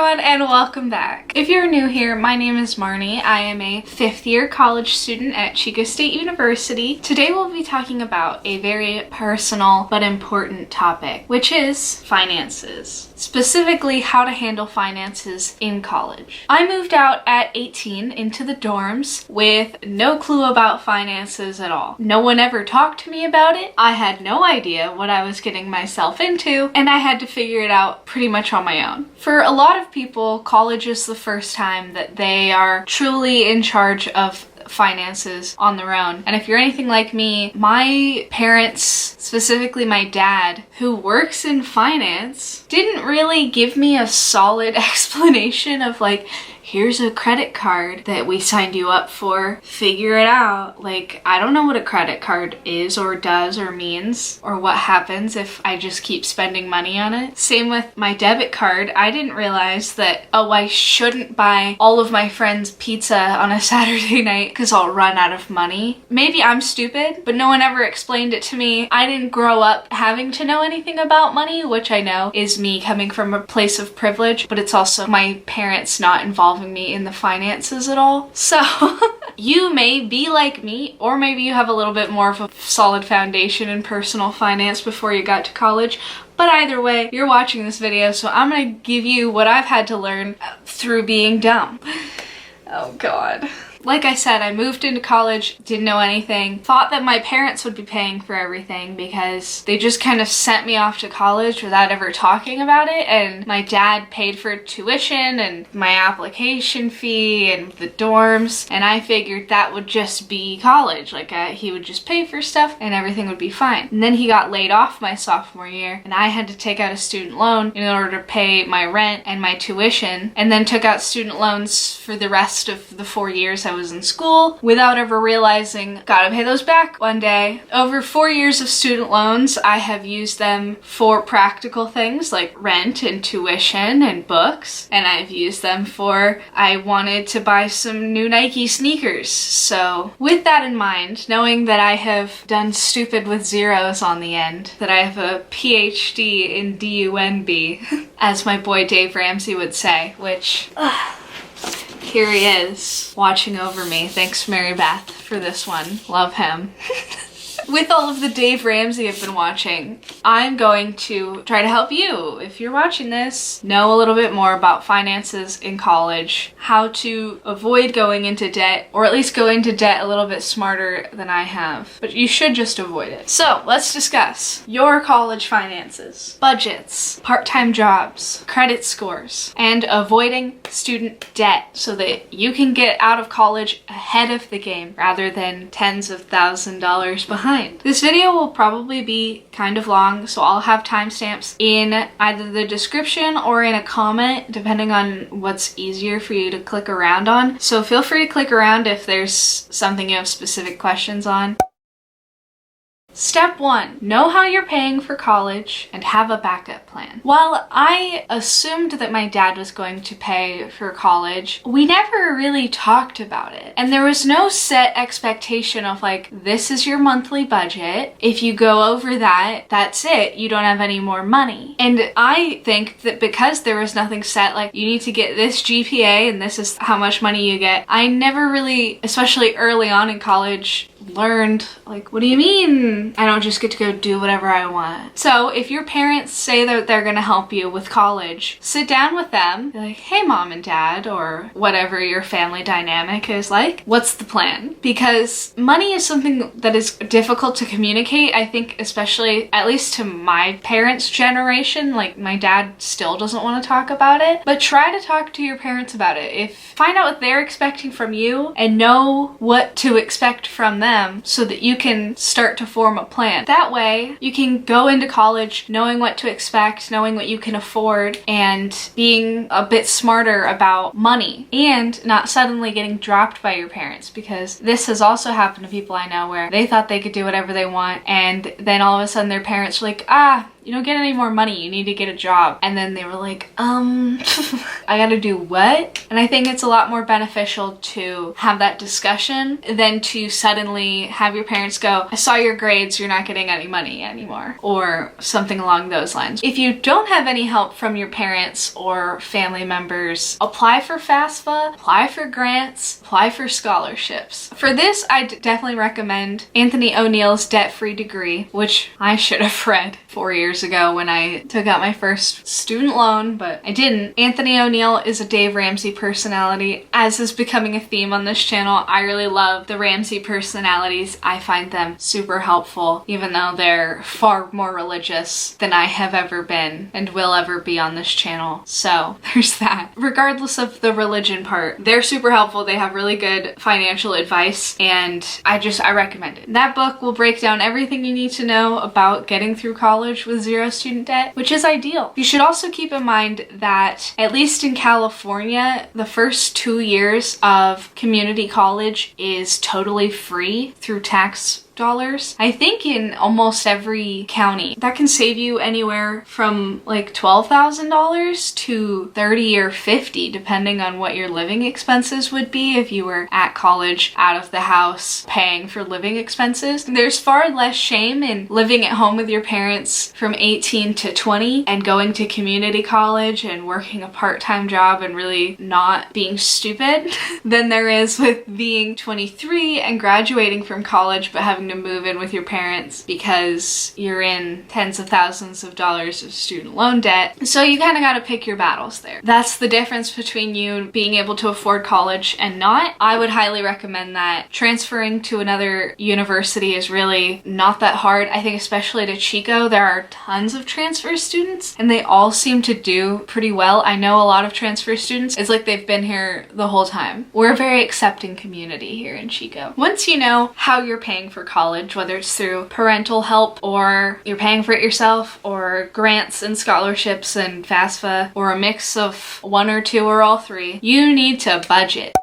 everyone and welcome back. If you're new here, my name is Marnie. I am a 5th year college student at Chico State University. Today we'll be talking about a very personal but important topic, which is finances. Specifically, how to handle finances in college. I moved out at 18 into the dorms with no clue about finances at all. No one ever talked to me about it. I had no idea what I was getting myself into, and I had to figure it out pretty much on my own. For a lot of people, college is the first time that they are truly in charge of finances on their own. And if you're anything like me, my parents, specifically my dad, who works in finance, didn't really give me a solid explanation of like, here's a credit card that we signed you up for, figure it out. Like, I don't know what a credit card is or does or means or what happens if I just keep spending money on it. Same with my debit card. I didn't realize that, oh, I shouldn't buy all of my friends pizza on a Saturday night because I'll run out of money. Maybe I'm stupid, but no one ever explained it to me. I didn't grow up having to know anything about money, which I know is me coming from a place of privilege, but it's also my parents not involved me in the finances at all. So you may be like me, or maybe you have a little bit more of a solid foundation in personal finance before you got to college. But either way, you're watching this video, so I'm gonna give you what I've had to learn through being dumb. Oh God. Like I said, I moved into college, didn't know anything, thought that my parents would be paying for everything because they just kind of sent me off to college without ever talking about it, and my dad paid for tuition and my application fee and the dorms, and I figured that would just be college. Like he would just pay for stuff and everything would be fine. And then he got laid off my sophomore year and I had to take out a student loan in order to pay my rent and my tuition, and then took out student loans for the rest of the 4 years I was in school without ever realizing gotta pay those back one day. Over 4 years of student loans, I have used them for practical things like rent and tuition and books, and I've used them for I wanted to buy some new Nike sneakers. So with that in mind, knowing that I have done stupid with zeros on the end, that I have a PhD in DUNB, as my boy Dave Ramsey would say, which here he is, watching over me. Thanks, Mary Beth, for this one. Love him. With all of the Dave Ramsey I've been watching, I'm going to try to help you, if you're watching this, know a little bit more about finances in college, how to avoid going into debt, or at least go into debt a little bit smarter than I have. But you should just avoid it. So let's discuss your college finances, budgets, part-time jobs, credit scores, and avoiding student debt so that you can get out of college ahead of the game rather than tens of $1,000s behind. This video will probably be kind of long, so I'll have timestamps in either the description or in a comment, depending on what's easier for you to click around on. So feel free to click around if there's something you have specific questions on. Step 1. Know how you're paying for college and have a backup plan. While I assumed that my dad was going to pay for college, we never really talked about it. And there was no set expectation of like, this is your monthly budget. If you go over that, that's it. You don't have any more money. And I think that because there was nothing set, like you need to get this GPA and this is how much money you get, I never really, especially early on in college, learned like, what do you mean I don't just get to go do whatever I want? So if your parents say that they're gonna help you with college, sit down with them, be like, hey mom and dad, or whatever your family dynamic is like, what's the plan? Because money is something that is difficult to communicate. I think especially, at least to my parents' generation, like my dad still doesn't want to talk about it, but try to talk to your parents about it. Find out what they're expecting from you and know what to expect from them so that you can start to form a plan. That way you can go into college knowing what to expect, knowing what you can afford, and being a bit smarter about money and not suddenly getting dropped by your parents, because this has also happened to people I know where they thought they could do whatever they want and then all of a sudden their parents are like, you don't get any more money, you need to get a job. And then they were like, I gotta do what? And I think it's a lot more beneficial to have that discussion than to suddenly have your parents go, I saw your grades, you're not getting any money anymore, or something along those lines. If you don't have any help from your parents or family members, apply for FAFSA, apply for grants, apply for scholarships. For this, I definitely recommend Anthony O'Neill's Debt-Free Degree, which I should have read 4 years ago when I took out my first student loan, but I didn't. Anthony O'Neill is a Dave Ramsey personality. As is becoming a theme on this channel, I really love the Ramsey personalities. I find them super helpful, even though they're far more religious than I have ever been and will ever be on this channel. So there's that. Regardless of the religion part, they're super helpful. They have really good financial advice, and I recommend it. That book will break down everything you need to know about getting through college with zero student debt, which is ideal. You should also keep in mind that, at least in California, the first 2 years of community college is totally free through tax dollars. I think in almost every county. That can save you anywhere from like $12,000 to 30 or 50, depending on what your living expenses would be if you were at college, out of the house, paying for living expenses. There's far less shame in living at home with your parents from 18 to 20 and going to community college and working a part-time job and really not being stupid than there is with being 23 and graduating from college but having to move in with your parents because you're in tens of thousands of dollars of student loan debt. So you kind of got to pick your battles there. That's the difference between you being able to afford college and not. I would highly recommend that. Transferring to another university is really not that hard. I think especially to Chico, there are tons of transfer students and they all seem to do pretty well. I know a lot of transfer students, it's like they've been here the whole time. We're a very accepting community here in Chico. Once you know how you're paying for college, whether it's through parental help or you're paying for it yourself, or grants and scholarships and FAFSA, or a mix of one or two or all three, you need to budget.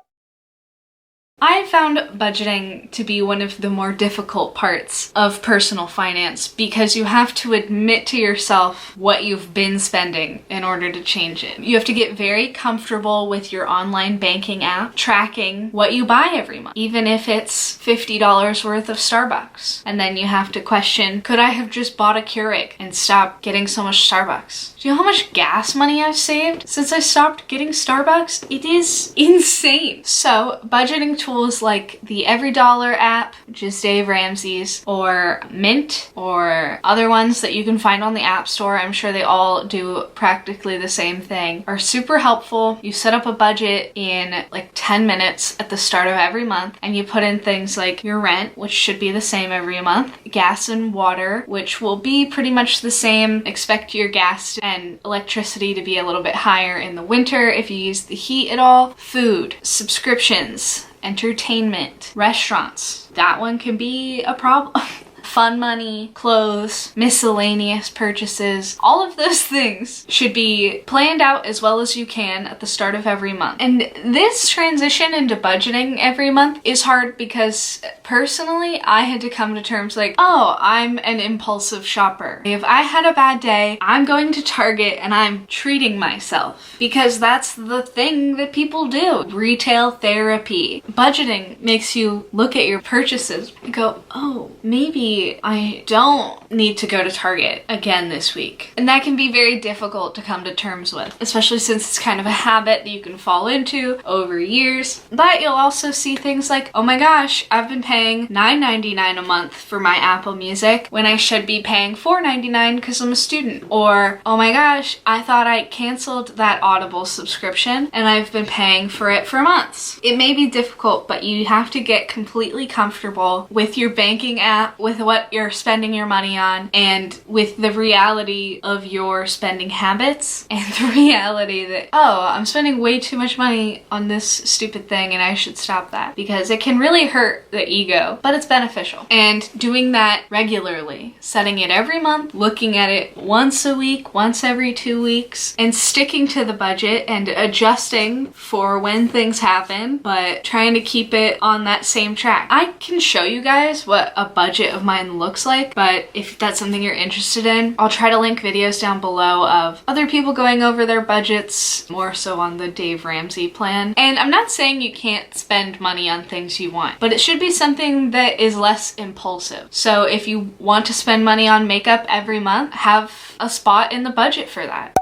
I found budgeting to be one of the more difficult parts of personal finance because you have to admit to yourself what you've been spending in order to change it. You have to get very comfortable with your online banking app, tracking what you buy every month, even if it's $50 worth of Starbucks. And then you have to question, could I have just bought a Keurig and stopped getting so much Starbucks? Do you know how much gas money I've saved since I stopped getting Starbucks? It is insane. So budgeting tools like the EveryDollar app, which is Dave Ramsey's, or Mint, or other ones that you can find on the App Store, I'm sure they all do practically the same thing, are super helpful. You set up a budget in like 10 minutes at the start of every month, and you put in things like your rent, which should be the same every month, gas and water, which will be pretty much the same. Expect your gas and electricity to be a little bit higher in the winter if you use the heat at all. Food, subscriptions, entertainment, restaurants. That one can be a problem. Fun money, clothes, miscellaneous purchases, all of those things should be planned out as well as you can at the start of every month. And this transition into budgeting every month is hard because personally, I had to come to terms like, oh, I'm an impulsive shopper. If I had a bad day, I'm going to Target and I'm treating myself because that's the thing that people do. Retail therapy. Budgeting makes you look at your purchases and go, oh, maybe I don't need to go to Target again this week. And that can be very difficult to come to terms with, especially since it's kind of a habit that you can fall into over years. But you'll also see things like, oh my gosh, I've been paying $9.99 a month for my Apple Music when I should be paying $4.99 because I'm a student. Or, oh my gosh, I thought I canceled that Audible subscription and I've been paying for it for months. It may be difficult, but you have to get completely comfortable with your banking app, with what you're spending your money on, and with the reality of your spending habits, and the reality that, oh, I'm spending way too much money on this stupid thing and I should stop that, because it can really hurt the ego, but it's beneficial. And doing that regularly, setting it every month, looking at it once a week, once every 2 weeks, and sticking to the budget and adjusting for when things happen, but trying to keep it on that same track. I can show you guys what a budget of mine looks like, but if that's something you're interested in, I'll try to link videos down below of other people going over their budgets, more so on the Dave Ramsey plan. And I'm not saying you can't spend money on things you want, but it should be something that is less impulsive. So if you want to spend money on makeup every month, have a spot in the budget for that.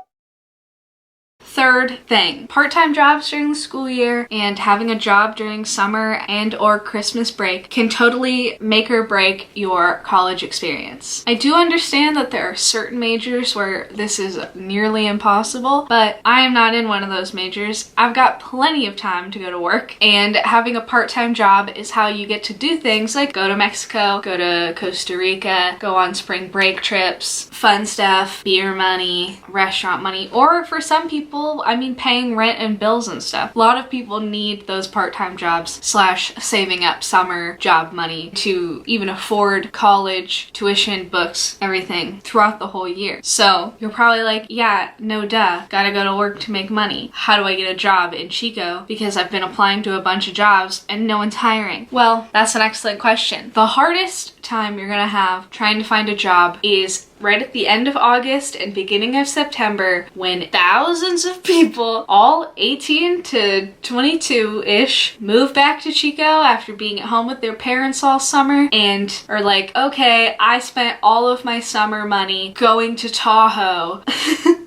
Third thing, part-time jobs during the school year and having a job during summer and or Christmas break can totally make or break your college experience. I do understand that there are certain majors where this is nearly impossible, but I am not in one of those majors. I've got plenty of time to go to work, and having a part-time job is how you get to do things like go to Mexico, go to Costa Rica, go on spring break trips, fun stuff, beer money, restaurant money, or for some people, I mean paying rent and bills and stuff. A lot of people need those part-time jobs / saving up summer job money to even afford college, tuition, books, everything throughout the whole year. So you're probably like, yeah, no duh, gotta go to work to make money. How do I get a job in Chico? Because I've been applying to a bunch of jobs and no one's hiring. Well, that's an excellent question. The hardest time you're gonna have trying to find a job is right at the end of August and beginning of September, when thousands of people, all 18 to 22-ish, move back to Chico after being at home with their parents all summer and are like, okay, I spent all of my summer money going to Tahoe.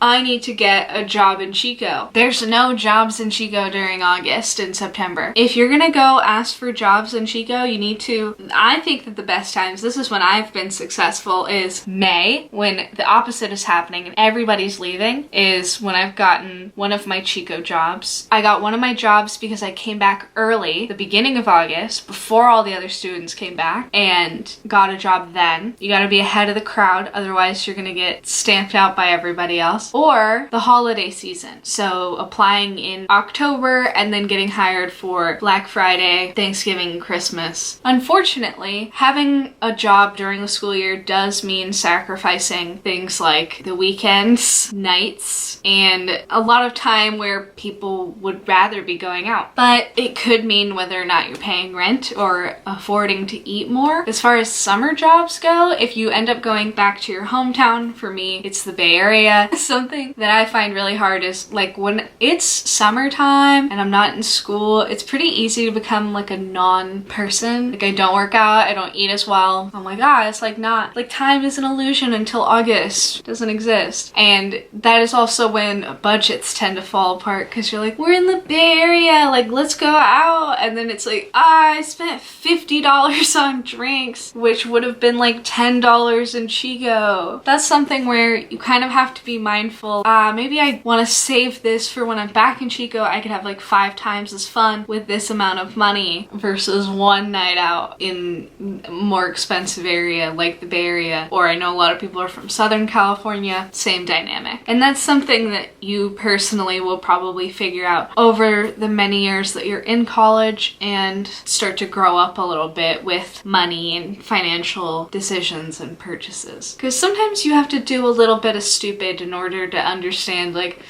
I need to get a job in Chico. There's no jobs in Chico during August and September. If you're gonna go ask for jobs in Chico, you need to, I think that the best times, this is when I've been successful, is May, when the opposite is happening and everybody's leaving, is when I've gotten one of my Chico jobs. I got one of my jobs because I came back early, the beginning of August, before all the other students came back, and got a job then. You gotta be ahead of the crowd, otherwise you're gonna get stamped out by everybody else. Or the holiday season. So applying in October and then getting hired for Black Friday, Thanksgiving, and Christmas. Unfortunately, having a job during the school year does mean sacrificing things like the weekends, nights, and a lot of time where people would rather be going out. But it could mean whether or not you're paying rent or affording to eat more. As far as summer jobs go, if you end up going back to your hometown, for me, it's the Bay Area. Something that I find really hard is like when it's summertime and I'm not in school, it's pretty easy to become like a non-person. Like I don't work out, I don't eat as well. Oh my god, it's like not, like time is an illusion until August. It doesn't exist. And that is also when budgets tend to fall apart because you're like, we're in the Bay Area, like let's go out. And then it's like, I spent $50 on drinks, which would have been like $10 in Chico. That's something where you kind of have to be mindful. Maybe I want to save this for when I'm back in Chico. I could have like 5 times as fun with this amount of money versus one night out in a more expensive area like the Bay Area. Or I know a lot of people are from Southern California, same dynamic. And that's something that you personally will probably figure out over the many years that you're in college and start to grow up a little bit with money and financial decisions and purchases. Because sometimes you have to do a little bit of stupid in order to understand, like,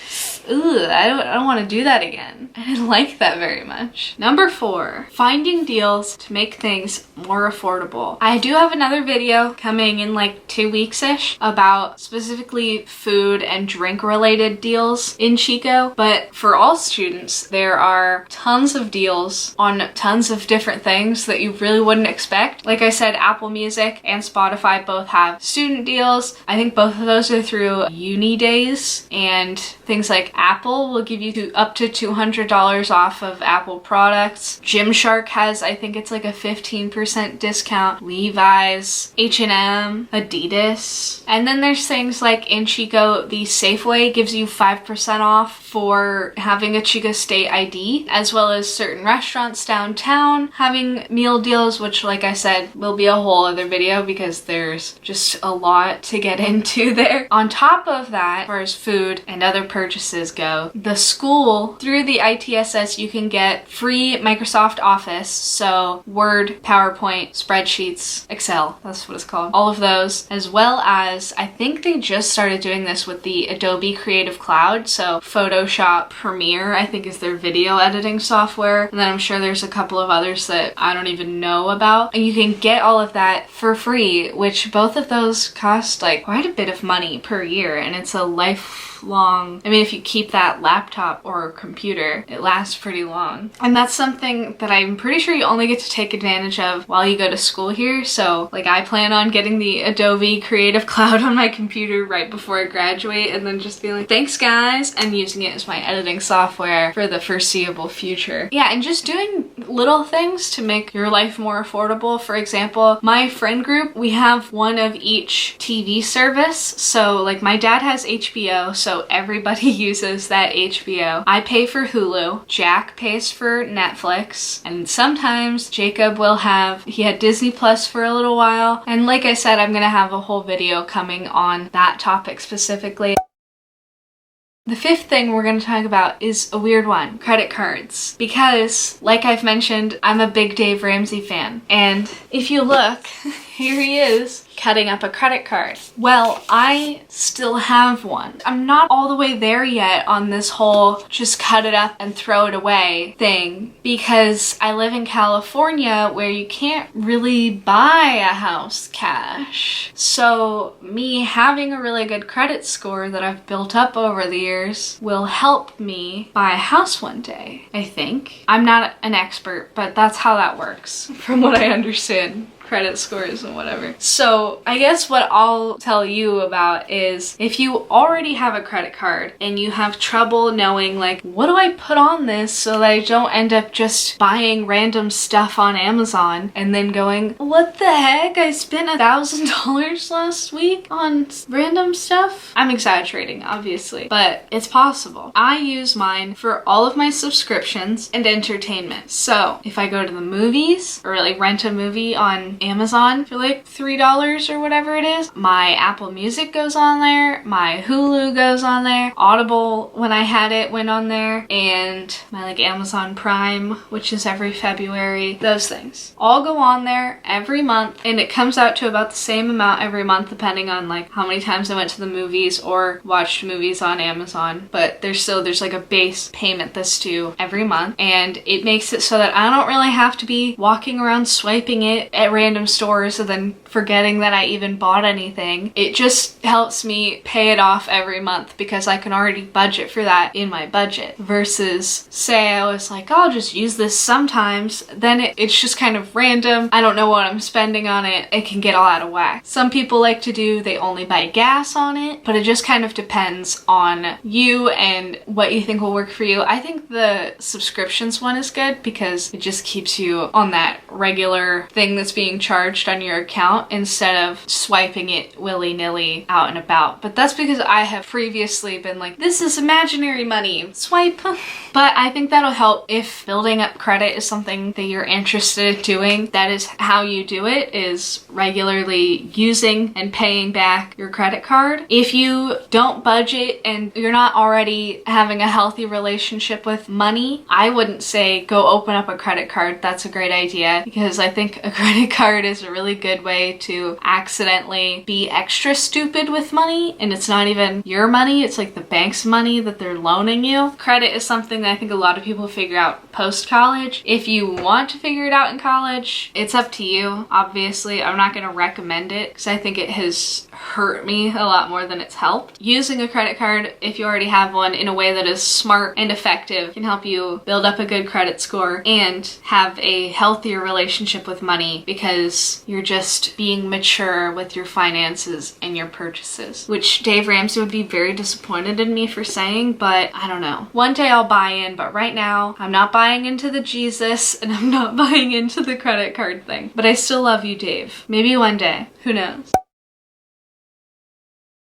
ooh, I don't want to do that again. I didn't like that very much. Number 4, finding deals to make things more affordable. I do have another video coming in like 2 weeks-ish about specifically food and drink related deals in Chico, but for all students, there are tons of deals on tons of different things that you really wouldn't expect. Like I said, Apple Music and Spotify both have student deals. I think both of those are through uni days, and things like Apple will give you up to $200 off of Apple products. Gymshark has, I think it's like a 15% discount. Levi's, H&M, Adidas. And then there's things like in Chico, the Safeway gives you 5% off for having a Chico State ID, as well as certain restaurants downtown having meal deals, which like I said, will be a whole other video because there's just a lot to get into there. On top of that, as far as food and other purchases go, the school, through the ITSS, you can get free Microsoft Office, so Word, PowerPoint, spreadsheets, Excel, that's what it's called. All of those, as well as I think they just started doing this with the Adobe Creative Cloud. So Photoshop, Premiere, I think is their video editing software. And then I'm sure there's a couple of others that I don't even know about. And you can get all of that for free, which both of those cost like quite a bit of money per year. And it's a lifelong, I mean, if you keep that laptop or computer, it lasts pretty long. And that's something that I'm pretty sure you only get to take advantage of while you go to school here. So like I plan on getting the Adobe Creative Cloud on my computer right before I graduate and then just be like, thanks guys, and using it as my editing software for the foreseeable future. Yeah, and just doing little things to make your life more affordable. For example, my friend group, we have one of each TV service. So like my dad has HBO, so everybody uses that HBO. I pay for Hulu, Jack pays for Netflix, and sometimes Jacob will have, he had Disney Plus for a little while. And like I said, I'm gonna have a whole video coming on that topic specifically. The fifth thing we're going to talk about is a weird one, credit cards. Because, like I've mentioned, I'm a big Dave Ramsey fan. And if you look, here he is, cutting up a credit card. Well, I still have one. I'm not all the way there yet on this whole just cut it up and throw it away thing, because I live in California where you can't really buy a house cash. So me having a really good credit score that I've built up over the years will help me buy a house one day, I think. I'm not an expert, but that's how that works from what I understand. Credit scores and whatever. So I guess what I'll tell you about is if you already have a credit card and you have trouble knowing like, what do I put on this so that I don't end up just buying random stuff on Amazon and then going, what the heck? I spent $1,000 last week on random stuff? I'm exaggerating, obviously, but it's possible. I use mine for all of my subscriptions and entertainment. So if I go to the movies or like rent a movie on Amazon for like $3 or whatever it is, my Apple Music goes on there, my Hulu goes on there, Audible when I had it went on there, and my like Amazon Prime, which is every February. Those things all go on there every month, and it comes out to about the same amount every month depending on like how many times I went to the movies or watched movies on Amazon. But there's like a base payment that's due every month, and it makes it so that I don't really have to be walking around swiping it at random stores and then forgetting that I even bought anything. It just helps me pay it off every month because I can already budget for that in my budget, versus say I was like, oh, I'll just use this sometimes, then it's just kind of random. I don't know what I'm spending on it. It can get all out of whack. Some people like to do, they only buy gas on it, but it just kind of depends on you and what you think will work for you. I think the subscriptions one is good because it just keeps you on that regular thing that's being charged on your account instead of swiping it willy-nilly out and about. But that's because I have previously been like, this is imaginary money, swipe. But I think that'll help if building up credit is something that you're interested in doing. That is how you do it, is regularly using and paying back your credit card. If you don't budget and you're not already having a healthy relationship with money, I wouldn't say go open up a credit card. That's a great idea, because I think a credit card is a really good way to accidentally be extra stupid with money, and it's not even your money, it's like the bank's money that they're loaning you. Credit is something that I think a lot of people figure out post-college. If you want to figure it out in college, it's up to you. Obviously, I'm not going to recommend it because I think it has hurt me a lot more than it's helped. Using a credit card, if you already have one, in a way that is smart and effective can help you build up a good credit score and have a healthier relationship with money, because you're just being mature with your finances and your purchases, which Dave Ramsey would be very disappointed in me for saying, but I don't know. One day I'll buy in, but right now I'm not buying into the Jesus and I'm not buying into the credit card thing. But I still love you, Dave. Maybe one day. Who knows?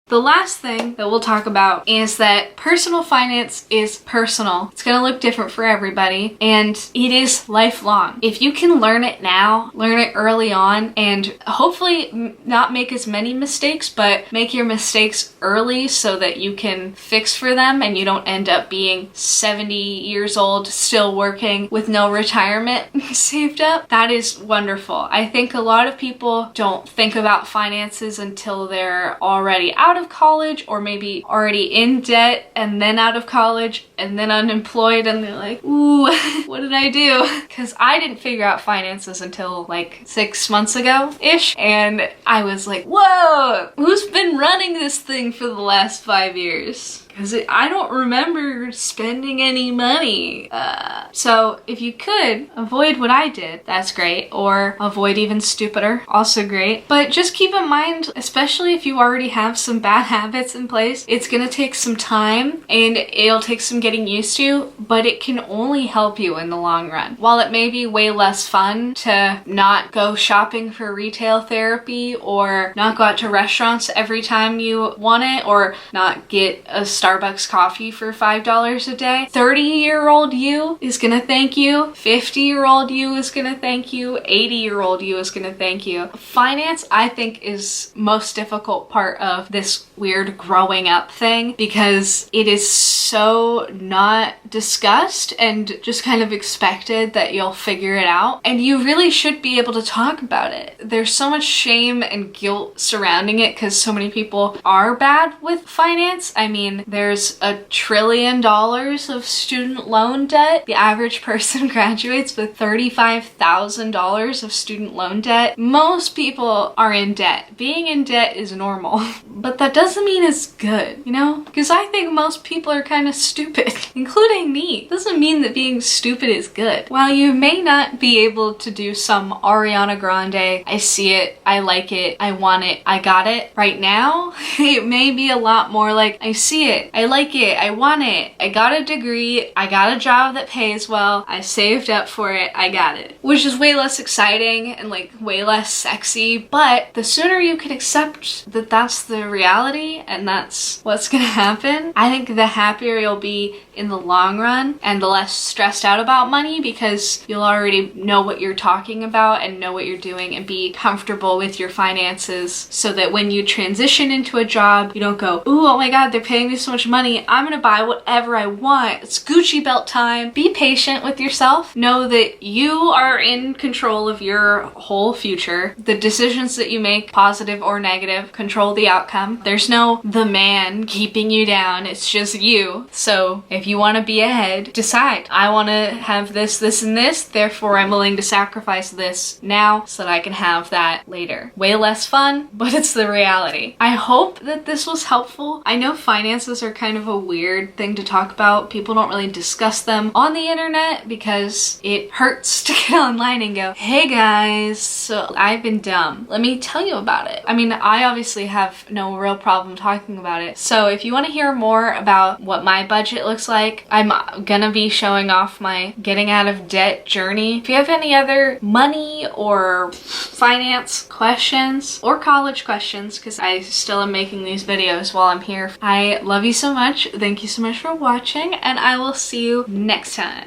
The last thing that we'll talk about is that personal finance is personal. It's gonna look different for everybody, and it is lifelong. If you can learn it now, learn it early on, and hopefully not make as many mistakes, but make your mistakes early so that you can fix for them and you don't end up being 70 years old, still working with no retirement saved up. That is wonderful. I think a lot of people don't think about finances until they're already out of college, or maybe already in debt and then out of college and then unemployed, and they're like, ooh, what did I do? Because I didn't figure out finances until like 6 months ago-ish, and I was like, whoa, who's been running this thing for the last 5 years? Because I don't remember spending any money. So if you could avoid what I did, that's great. Or avoid even stupider, also great. But just keep in mind, especially if you already have some bad habits in place, it's gonna take some time and it'll take some getting used to, but it can only help you in the long run. While it may be way less fun to not go shopping for retail therapy, or not go out to restaurants every time you want it, or not get a Starbucks coffee for $5 a day, 30-year-old you is gonna thank you, 50-year-old you is gonna thank you, 80-year-old you is gonna thank you. Finance, I think, is most difficult part of this weird growing up thing, because it is so not discussed and just kind of expected that you'll figure it out, and you really should be able to talk about it. There's so much shame and guilt surrounding it because so many people are bad with finance. I mean, there's $1 trillion of student loan debt. The average person graduates with $35,000 of student loan debt. Most people are in debt. Being in debt is normal, but that doesn't mean it's good, you know? Because I think most people are kind of stupid, including me. Doesn't mean that being stupid is good. While you may not be able to do some Ariana Grande, I see it, I like it, I want it, I got it right now, it may be a lot more like, I see it, I like it, I want it, I got a degree, I got a job that pays well, I saved up for it, I got it. Which is way less exciting and like way less sexy, but the sooner you can accept that that's the reality and that's what's gonna happen, I think the happier you'll be in the long run and the less stressed out about money, because you'll already know what you're talking about and know what you're doing and be comfortable with your finances, so that when you transition into a job, you don't go, ooh, oh my god, they're paying me so much money, I'm gonna buy whatever I want, it's Gucci belt time. Be patient with yourself. Know that you are in control of your whole future. The decisions that you make, positive or negative, control the outcome. There's no the man keeping you down, it's just you. So if you want to be ahead, decide, I want to have this, this, and this, therefore I'm willing to sacrifice this now so that I can have that later. Way less fun, but it's the reality. I hope that this was helpful. I know finances are kind of a weird thing to talk about. People don't really discuss them on the internet because it hurts to get online and go, hey guys, so I've been dumb. Let me tell you about it. I mean, I obviously have no real problem talking about it. So if you want to hear more about what my budget looks like, I'm gonna be showing off my getting out of debt journey. If you have any other money or finance questions or college questions, because I still am making these videos while I'm here, I love you so much. Thank you so much for watching, and I will see you next time.